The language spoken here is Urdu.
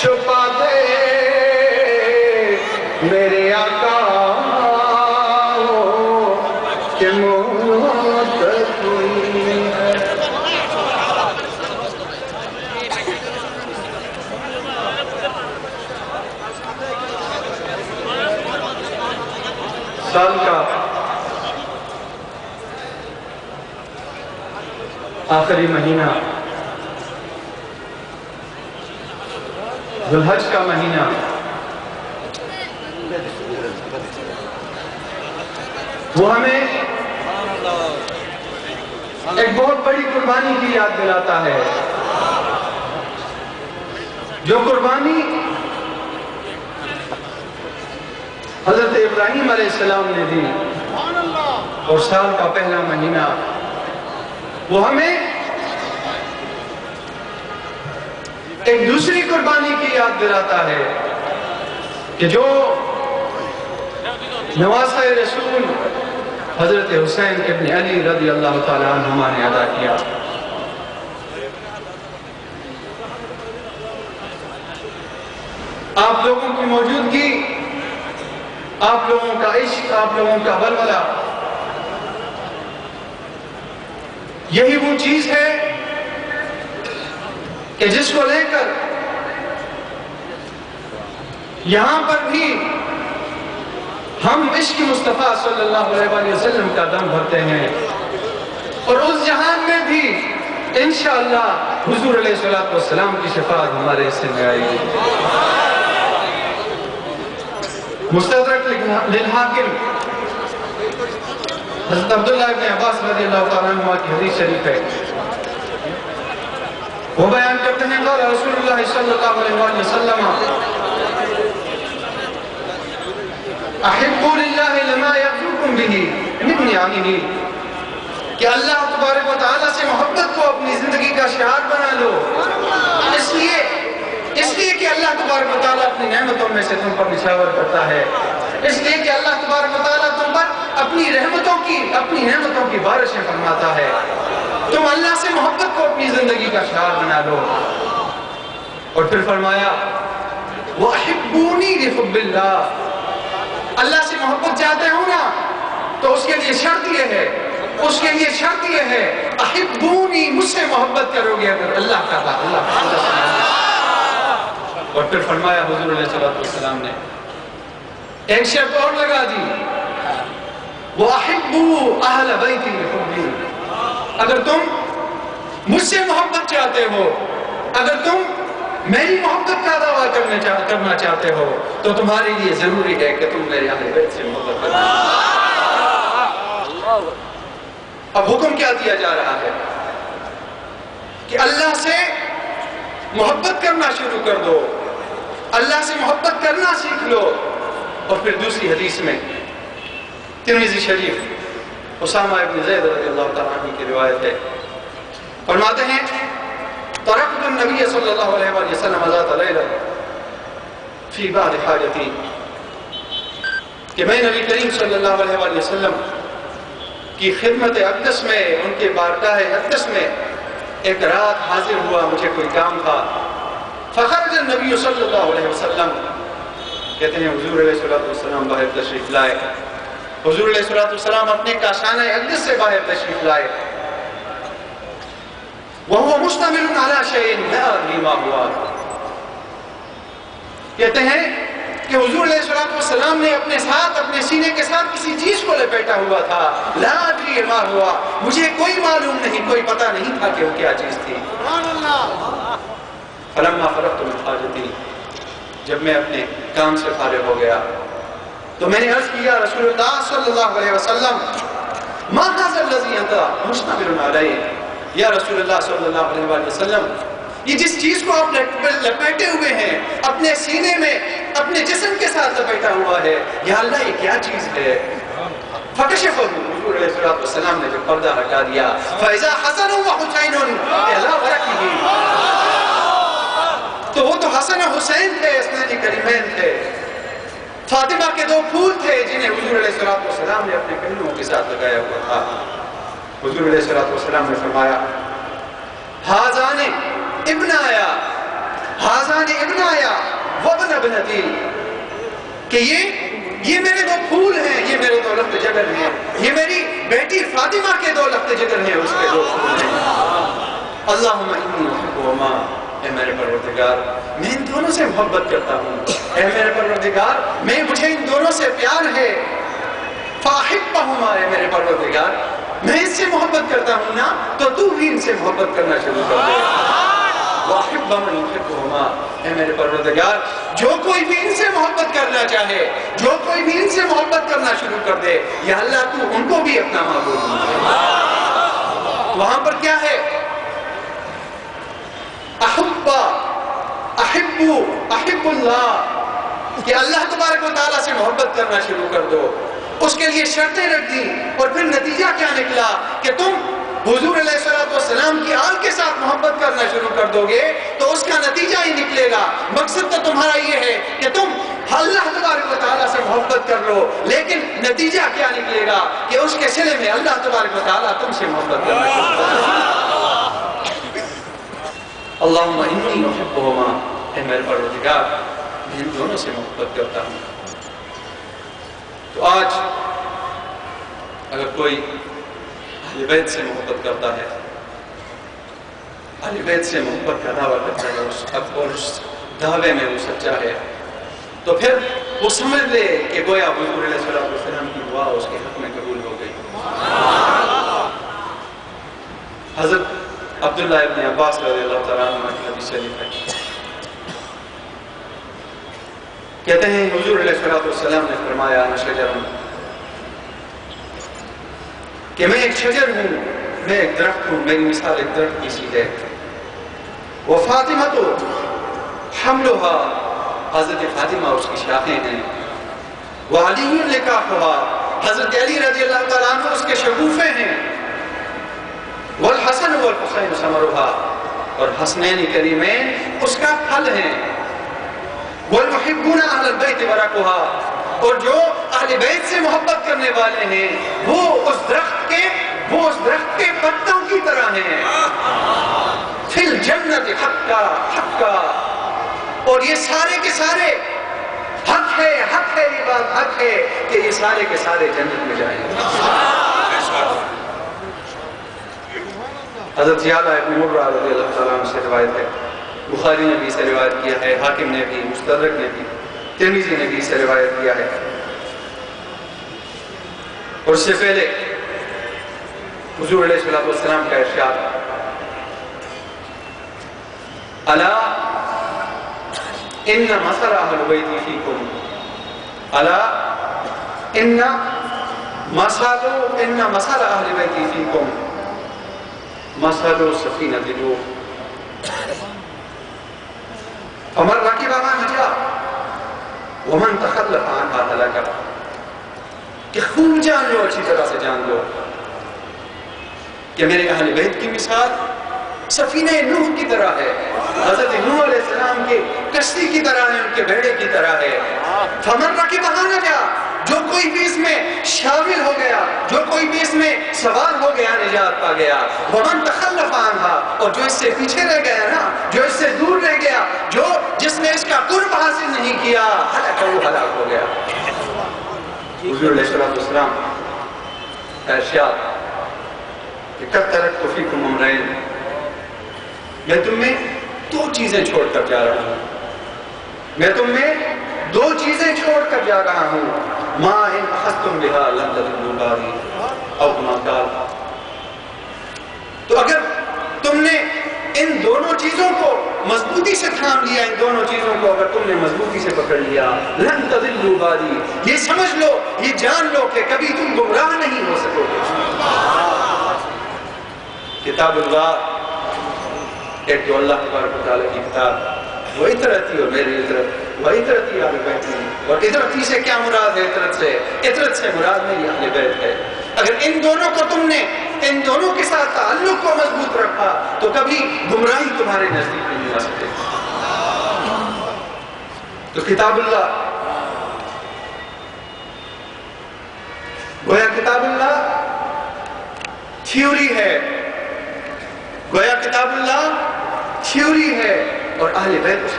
چھپا دے میرے آقا کہ موت ہوئی ہے۔ سال کا آخری مہینہ، ذو الحج کا مہینہ، وہ ہمیں ایک بہت بڑی قربانی کی یاد دلاتا ہے، جو قربانی حضرت ابراہیم علیہ السلام نے دی، اور سال کا پہلا مہینہ وہ ہمیں ایک دوسری قربانی کی یاد دلاتا ہے کہ جو نواسہ رسول حضرت حسین ابن علی رضی اللہ تعالیٰ عنہما نے ادا کیا۔ آپ لوگوں کی موجودگی، آپ لوگوں کا عشق، آپ لوگوں کا ولولہ، یہی وہ چیز ہے کہ جس کو لے کر یہاں پر بھی ہم عشق مصطفیٰ صلی اللہ علیہ وسلم کا دم بھرتے ہیں، اور اس جہان میں بھی انشاءاللہ حضور علیہ السلام کی شفاعت ہمارے حصے میں آئے گی۔ مستدرک للحاکم حضرت عبداللہ ابن عباس رضی اللہ تعالیٰ عنہ کی حدیث شریف ہے، وہ بیان کرتے ہیں قال رسول اللہ صلی اللہ علیہ وسلم احبوا للہ لما یغفرکم بہ من نعمہ، کہ اللہ تبارک و تعالیٰ سے محبت کو اپنی زندگی کا شعار بنا لو، اس لیے کہ اللہ تبارک و تعالیٰ اپنی نعمتوں میں سے تم پر نشاور کرتا ہے، اس لیے کہ اللہ تبارک و تعالیٰ تم پر اپنی نعمتوں کی بارشیں فرماتا ہے، تم اللہ سے محبت کو اپنی زندگی کا شعار بنا لو۔ اور پھر فرمایا وَأَحِبُّونِي لِحُبِّ اللَّهِ، اللہ سے محبت چاہتے ہو نا تو اس کے لیے شرط یہ ہے احبونی، مجھ سے محبت کرو گے اگر اللہ کا اور پھر فرمایا حضور علیہ السلام نے ایک شرط اور لگا دی وَأَحِبُّوا أَهْلَ بَيْتِي لِحُبِّي، اگر تم مجھ سے محبت چاہتے ہو، اگر تم میری محبت کا دعویٰ کرنا چاہتے ہو تو تمہارے لیے ضروری ہے کہ تم میرے اہل بیت سے محبت کرو۔ اب حکم کیا دیا جا رہا ہے کہ اللہ سے محبت کرنا شروع کر دو، اللہ سے محبت کرنا سیکھ لو۔ اور پھر دوسری حدیث میں ترمذی شریف اسامہ ابن زید رضی اللہ تعالیٰ عنہ کی روایت ہے، فرماتے ہیں ترکت النبی صلی اللہ علیہ وسلم ذات لیلہ فی بعض حاجتی، کہ میں نبی کریم صلی اللہ علیہ وسلم کی خدمت اقدس میں، ان کے بارگاہ اقدس میں ایک رات حاضر ہوا، مجھے کوئی کام تھا۔ فخرج النبی صلی اللہ علیہ وسلم، کہتے ہیں حضور علیہ السلام باہر تشریف لائے، حضور علیہ السلام اپنے کاشانہ اقدس سے باہر تشریف لائے، وَهُوَ مُشْتَمِلٌ عَلَى شَيْءٍ لَا أَدْرِي مَا هُوَ، کہتے ہیں کہ حضور علیہ السلام نے اپنے سینے کے ساتھ کسی چیز کو لپیٹا ہوا تھا، لا ادری ما ہوا، مجھے کوئی معلوم نہیں، کوئی پتہ نہیں تھا کہ وہ کیا چیز تھی۔ فلما فرغت من حاجتی، جب میں اپنے کام سے فارغ ہو گیا تو میں نے عرض کیا رسول اللہ صلی اللہ علیہ وسلم ما هذا الذي انت مشتمل علیہ، یا رسول اللہ صلی اللہ علیہ وسلم یہ جس چیز کو آپ لپیٹے ہوئے ہیں اپنے سینے میں، اپنے جسم کے ساتھ لپیٹا ہوا ہے، یا اللہ یہ کیا چیز ہے؟ فکشفہ، حضور علیہ السلام نے جو پردہ ہٹا دیا، فَإِذَا حَسَنٌ وَحُسَيْنٌ إِلَىٰ وَرَكِهِ، تو وہ تو حسن و حسین تھے، اثنین کریمین تھے، فاطمہ کے دو پھول تھے جنہیں حضور علیہ السلام نے اپنے پہلوؤں کے ساتھ لگایا ہوا تھا۔ حضور علیہ السلام نے فرمایا ہازان ابن آیا وابن ابنتی، کہ یہ میرے دو پھول ہیں، یہ میرے دو لخت جگر ہیں، یہ میری بیٹی فاطمہ کے دو لخت جگر ہیں، اس کے دو پھول ہیں۔ اللہم انی احبہما، اے میرے پروردگار میں ان دونوں سے محبت کرتا ہوں، اے میرے پروردگار مجھے ان دونوں سے پیار ہے۔ فاحبہما، اے میرے پروردگار میں اس سے محبت کرتا ہوں نا، تو بھی ان سے محبت کرنا شروع کر دے۔ واحب من یحبہما، اے میرے پروردگار جو کوئی بھی ان سے محبت کرنا چاہے، جو کوئی بھی ان سے محبت کرنا شروع کر دے، یا اللہ تو ان کو بھی اپنا معبود بنا۔ وہاں پر کیا ہے؟ احب اللہ، کہ اللہ تبارک و تعالیٰ سے محبت کرنا شروع کر دو۔ اس کے لیے شرطیں رکھ دی، اور پھر نتیجہ کیا نکلا کہ تم حضور علیہ السلام کی آل کے ساتھ محبت کرنا شروع کر دو گے تو اس کا نتیجہ ہی نکلے گا۔ مقصد تو تمہارا یہ ہے کہ تم اللہ تبارک و تعالیٰ سے محبت کر لو، لیکن نتیجہ کیا نکلے گا کہ اس کے صلے میں اللہ تبارک و تعالیٰ تم سے محبت کرنا شروع کر دے۔ اللہم انی احبہما، اے میرے پروردگار میں ان دونوں سے محبت کرتا ہوں۔ تو آج اگر کوئی اہل بیت سے محبت کرتا ہے، اہل بیت سے محبت کا دعویٰ کرتا ہے اور اس دعوے میں وہ سچا ہے، تو پھر وہ سمجھ لے کہ گویا حضور علیہ السلام کی دعا اس کے حق میں قبول ہو گئی۔ حضرت عبداللہ ابن عباس رضی اللہ تعالیٰ عنہ کی حدیث شریف ہے، کہتے ہیں حضور علیہ السلام نے فرمایا انا شجر، کہ میں ایک شجر ہوں، میں ایک درخت ہوں، میری مثال ایک درخت کی سی ہے۔ وفاطمہ تو حملھا، حضرت فاطمہ اس کی شاخیں ہیں۔ وعلی لکاحھا، حضرت علی رضی اللہ تعالیٰ عنہ اس کے شگوفے ہیں۔ والحسن والحسین ثمرھا، اور حسنین کریمین اس کا پھل ہیں۔ والمحبون اہل البیت ورقھا، اور جو اہل بیت سے محبت کرنے والے ہیں وہ اس درخت کے پتوں کی طرح ہیں۔ فی الجنت حقا، اور یہ سارے کے سارے حق ہے، یہ بات حق ہے کہ یہ سارے کے سارے جنت میں جائیں گے۔ حضرت یعلا ابن مرہ رضی اللہ تعالیٰ عنہ سے روایت ہے، بخاری نے بھی اسے روایت کیا ہے، حاکم نے بھی، مستدرک نے بھی، ترمذی نے بھی اسے روایت کیا ہے۔ اور اس سے پہلے حضور علیہ السلام کا ارشاد، الا ان مثل اہل بیتی فیکم، الا ان مثل اہل بیتی فیکم مثل سفینۃ نوح، فمن رکبھا نجا ومن تخلف عنہا ہلک۔ کہ خوب جان لو، اچھی طرح سے جان لو کہ میرے اہل بیت کی مثال سفینہ نوح کی طرح ہے، حضرت نوح علیہ السلام کی کشتی کی طرح ہے، ان کے بیڑے کی طرح ہے۔ فمن رکبھا نجا، جو کوئی بھی اس میں شامل ہو گیا، جو کوئی بھی اس میں سوار ہو گیا نجات پا گیا۔ ومن تخلف عنہا، اور جو اس سے پیچھے رہ گیا نا، جو اس سے دور رہ گیا، جس نے اس کا قرب حاصل نہیں کیا، وہ ہلاک ہو گیا۔ حضور علیہ السلام ارشاد کہ قد ترکت فیکم امرین، میں تم میں دو چیزیں چھوڑ کر جا رہا ہوں، میں تم میں دو چیزیں چھوڑ کر جا رہا ہوں، ما ان اخذتم بها لن تضلوا بعدی، او کما قال۔ تو اگر تم نے ان دونوں چیزوں کو مضبوطی سے تھام لیا، ان دونوں چیزوں کو اگر تم نے مضبوطی سے پکڑ لیا، لن تضلوا بعدی، یہ سمجھ لو، یہ جان لو کہ کبھی تم گمراہ نہیں ہو سکو گے۔ کتاب اللہ، ایک تو اللہ تبارک و تعالیٰ کی کتاب، وہ اطرتی اور میری اطرت، وہ اطرتی اہل بیت ہے۔ اور اطرتی سے کیا مراد ہے؟ اطرت سے مراد میری اہل بیت ہے۔ اگر ان دونوں کو تم نے، ان دونوں کے ساتھ تعلق کو مضبوط رکھا تو کبھی گمراہی تمہارے نزدیک نہیں آ سکے۔ تو کتاب اللہ، گویا کتاب اللہ تھیوری ہے، گویا کتاب اللہ تھیوری ہے، اور اہل بیت